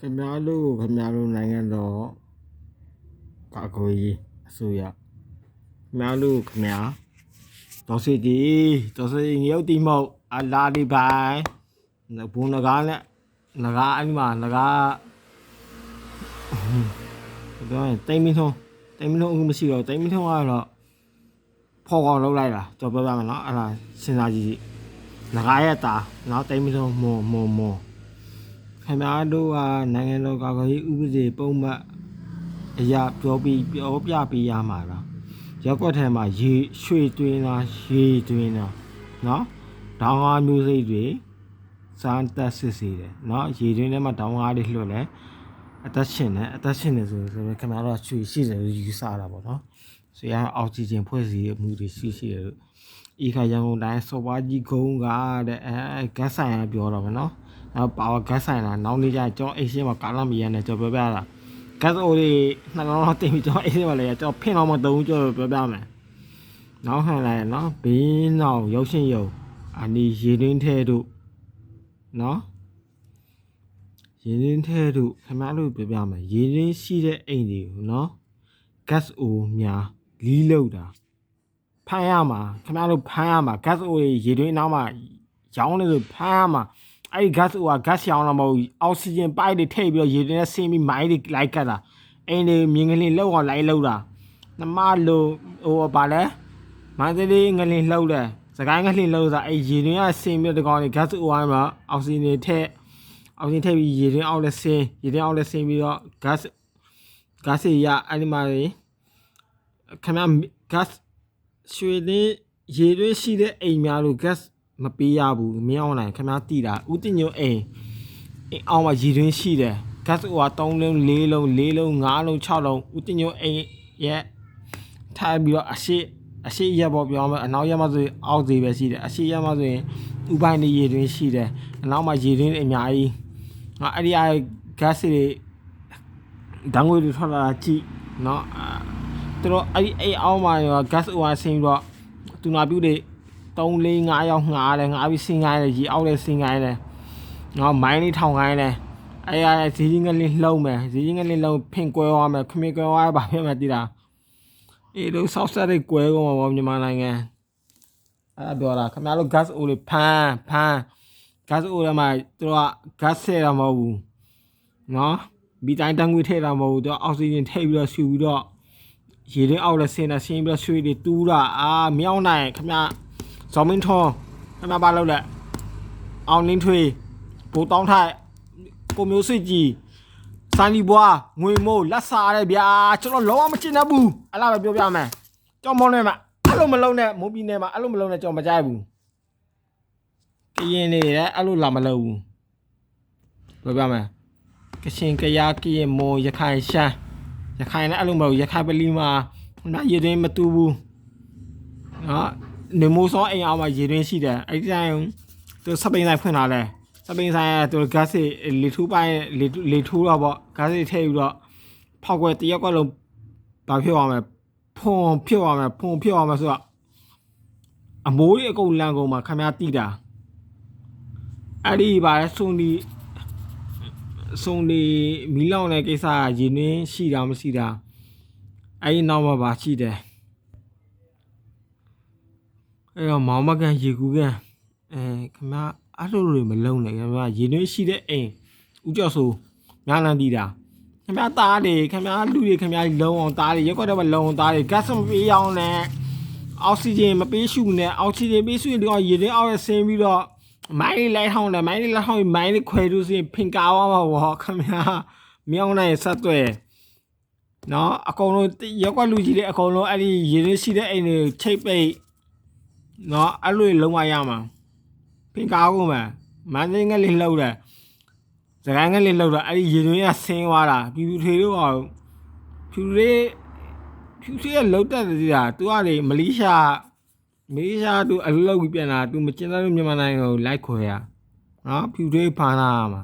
ခင်ဗျားတို့နိုင်ငံတော်ကာကွယ်ရေးအစိုးရခင်ဗျားတို့ခင်ဗျာတော်စစ်ကြီးရုပ်တိမောက်အလာဒီဘိုင်ဘုံနဂါနဲ့နဂါအဲ့ဒီမှာနဂါပြောရင်တိမ်မင်းထုံးအခုမရှိတော့တိမ်မင်းထုံးကတော့ဖော်ကောင်လောက်လိုက်တာကြော်ပြောပြမယ်နော်အဲ့ဒါစဉ်းစားကြည့်နဂါရဲ့တာနော်တိမ်မင်းထုံးမောခင်ဗျားတို့ကနိုင်ငံတော်ကာကွယ်ရေးဥပဒေပုံမှန်အရာပြောပြပေးရမှာလားရက်ွက်ထဲမှာရေရွှေတွင်းလားရေတွင်းလားနော်ဒေါင်းကားမျိုးစိတ်တွေစမ်းတက်စစ်စေတယ်နော်ရေတွင်းထဲမှာဒေါင်းကားတွေလွှတ်လဲအသက်ရှင်နေဆိုခင်ဗျားတို့ရွှေရှိတယ်လို့ယူဆတာပေါ့နော်ဆိုရအောက်ဆီဂျင်ဖွဲ့စည်းမှုတွေရှိတယ်လို့ဤခါရန်ကုန်တိုင်းစော်ပွားကြီးကုန်းကတဲ့ဂတ်ဆိုင်ရပြောတော့မယ်နော်နောက်ပါဝါဂတ်ဆိုင်လာနောက်နေ့ကျကျွန်တော်အိတ်ရှင်းမှာကာလာမီရနဲ့ကျွန်တော်ပြောပြတာဂတ်အိုလေးနှလုံးတော့တင်ပြီးကျွန်တော်အိတ်ရှင်းမှာလည်းကျွန်တော်ဖင်အောင်မတုံးကျွန်တော်ပြောပြမယ်နောက်ဟန်လိုက်နော်ဘင်းအောင်ရုပ်ရှင်ရုံအနီရေတွင်းထဲတို့နော်ရေတွင်းထဲတို့ခင်ဗျားတို့ပြောပြမယ်ရေတွင်းရှိတဲ့အိမ်တွေကိုနော်ဂတ်အိုများလီးလောက်တာဖမ်းရမှာခင်ဗျားတို့ဖမ်းရမှာဂတ်အိုရေတွင်းနောက်မှာရောင်းနေလို့ဖမ်းရမှာအဲ့ဒီ gas ဟိုက gas ရောင်းတော့မဟုတ်အောက်ဆီဂျင်ပိုက်တွေထည့်ပြီးတော့ရေတွင်းနဲ့ဆင်းပြီးမိုင်းတွေလိုက်ကတ်တာအိမ်တွေမြင်ကလေးလောက်အောင်လိုက်လောက်တာနှမလိုဟိုဗာလဲမန္တလေးငလင်လှုပ်တယ်စကိုင်းငလင်လှုပ်တာအဲ့ရေတွင်းကဆင်းပြီးတော့ဒီကောင်တွေ gas ဟိုဝိုင်းမှာအောက်ဆီဂျင်ထည့်ပြီးရေတွင်းအောက်လက်ဆင်းပြီးတော့ gas ရအဲ့ဒီမှာခင်ဗျာ gas ရွှေတွင်းရေတွင်းရှိတဲ့အိမ်များလို့ gasမပေးရဘူးမင်းအောင်နိုင်ခင်ဗျားတိတာဦးတင်ညိုအိမ်အောင်မှာရေတွင်းရှိတယ်ဂတ်ဟိုက3လုံး4လုံး5လုံး6လုံးဦးတင်ညိုအိမ်ရဲ့ထားပြီးတော့အရှိရက်ပေါ်ပြောမယ်အနောက်ရက်မှာဆိုရင်အောက်သေးပဲရှိတယ်အရှိရက်မှာဆိုရင်ဥပိုင်းနေရေတွင်းရှိတယ်အနောက်မှာရေတွင်းအများကြီးငါအဲ့ဒီဂတ်တွေဒန်းငွေတွေထွက်လာကြည့်နော်သူတို့အဲ့အောင်မှာဂတ်ဟိုကဆင်းပြီးတော့သူနာပြုတွေ3 4 5ရောက်ငါတယ်ငါပြီးစင်ကိုင်းတယ်ရေအောက်လည်းစင်ကိုင်းတယ်နော်မိုင်းလေးထောင်ကိုင်းတယ်အဲ့ဈေးကြီးငလင်းလှုံးမယ်ဈေးကြီးငလင်းလှုံးဖင်ကွဲသွားမယ်ခမင်းကွဲသွားပါဖြစ်မှတည်တာအေးတို့ဆောက်ဆက်တွေကွဲကုန်မှာပေါ့မြန်မာနိုင်ငံအဲ့ဒါပြောတာခင်ဗျားတို့ gas အိုးလေးဖမ်း gas အိုးထဲမှာသူတို့က gas ဆဲတာမဟုတ်ဘူးနော်ဘီတိုင်းတန်းငွေထည့်တာမဟုတ်ဘူးသူကအောက်ဆီဂျင်ထည့်ပြီးတော့ရှူပြီးတော့ရေတွင်းအောက်လည်းဆင်းပြီးတော့ရွှေတွေတူးတာမြောင်းနိုင်ခင်ဗျာဇော်မင်းထွန်းခမပါလောက်လက်အောင်လင်းထွေးဘိုးတောင်းထိုက်ကိုမျိုးစစ်ကြီးစန်လီဘွားငွေမိုးလက်စားရဲဗျာကျွန်တော်လုံးဝမချင်တတ်ဘူးအဲ့လားပဲပြောပြမယ်ကြောင်မောင်းနေမှာအဲ့လိုမလုံးနဲ့မုံပြည်နယ်မှာအဲ့လိုမလုံးနဲ့ကျွန်တော်မကြိုက်ဘူးကရင်နေတယ်အဲ့လိုလာမလုံးဘူးပြောပြမယ်ကရှင်ကရကရင်မိုးရခိုင်ရှမ်းရခိုင်နဲ့အဲ့လိုမဟုတ်ရခိုင်ပလီမှာနာရည်မတူဘူးနော်နေမိုးစောအိမ်အောင်မှာရေတွင်းရှိတယ်အဲ့ဒီတိုင်းသူစပိန်ဆိုင်ဖွင့်လာတယ်စပိန်ဆိုင်ကသူ gas လေထူးပိုင်းလေထူးတော့ပေါ့ gas ထည့်ပြီးတော့ဖောက်ကွယ်တရက်ကွက်လုံးဘာဖြစ်သွားမလဲဖုံဖြစ်သွားမယ်ဆိုတော့အမိုးကြီးအကုန်လန်ကုန်မှာခမရတိတာအဲ့ဒီပါလဲစုံဒီမီလောင်တဲ့ကိစ္စရေနင်းရှိတာမရှိတာအဲ့ဒီနောက်မှာပါရှိတယ်အဲ့တော့မောင်မကန်ရေကူးကန်ခင်ဗျာအဲ့လိုတွေမလုံးနဲ့ခင်ဗျာရေတွင်းရှိတဲ့အိမ်ဦးကျော်ဆိုညာလန်တီးတာခင်ဗျာသားတွေခင်ဗျာလူတွေခင်ဗျာလုံးအောင်သားတွေရက်ကွက်တော့မလုံးအောင်သားတွေ gas မပေးအောင်နဲ့အောက်ဆီဂျင်မပေးရှူနဲ့အောက်ဆီဂျင်ပေးရှူရင်ဒီကောင်ရေတွင်းအောက်ရဆင်းပြီးတော့မိုင်းလိုက်ထောင်းတယ်မိုင်းလေးခွဲလို့ဆိုရင်ဖင်ကားသွားမှာပေါ့ခင်ဗျာမြောင်းနိုင်ဆက်သွဲနော်အကုန်လုံးရက်ကွက်လူကြီးတွေအကုန်လုံးအဲ့ဒီရေတွင်းရှိတဲ့အိမ်တွေချိတ်ပိတ်နော်အဲ့လိုလုံးဝရမှာဖင်ကားကုန်မှာမန္တလေးငလင်းလှုပ်တယ်စကိုင်းငလင်းလှုပ်တာအဲ့ဒီရေတွင်းကဆင်းသွားတာဖြူထွေတို့ကဖြူထွေကလှုပ်တတ်တယ်ကြာသူကလေမလေးရှားသူအလုပ်ပြီးပြန်လာသူမကျင်းတဲ့မြန်မာနိုင်ငံကိုလိုက်ခွဲရနော်ဖြူထွေဖမ်းလာမှာ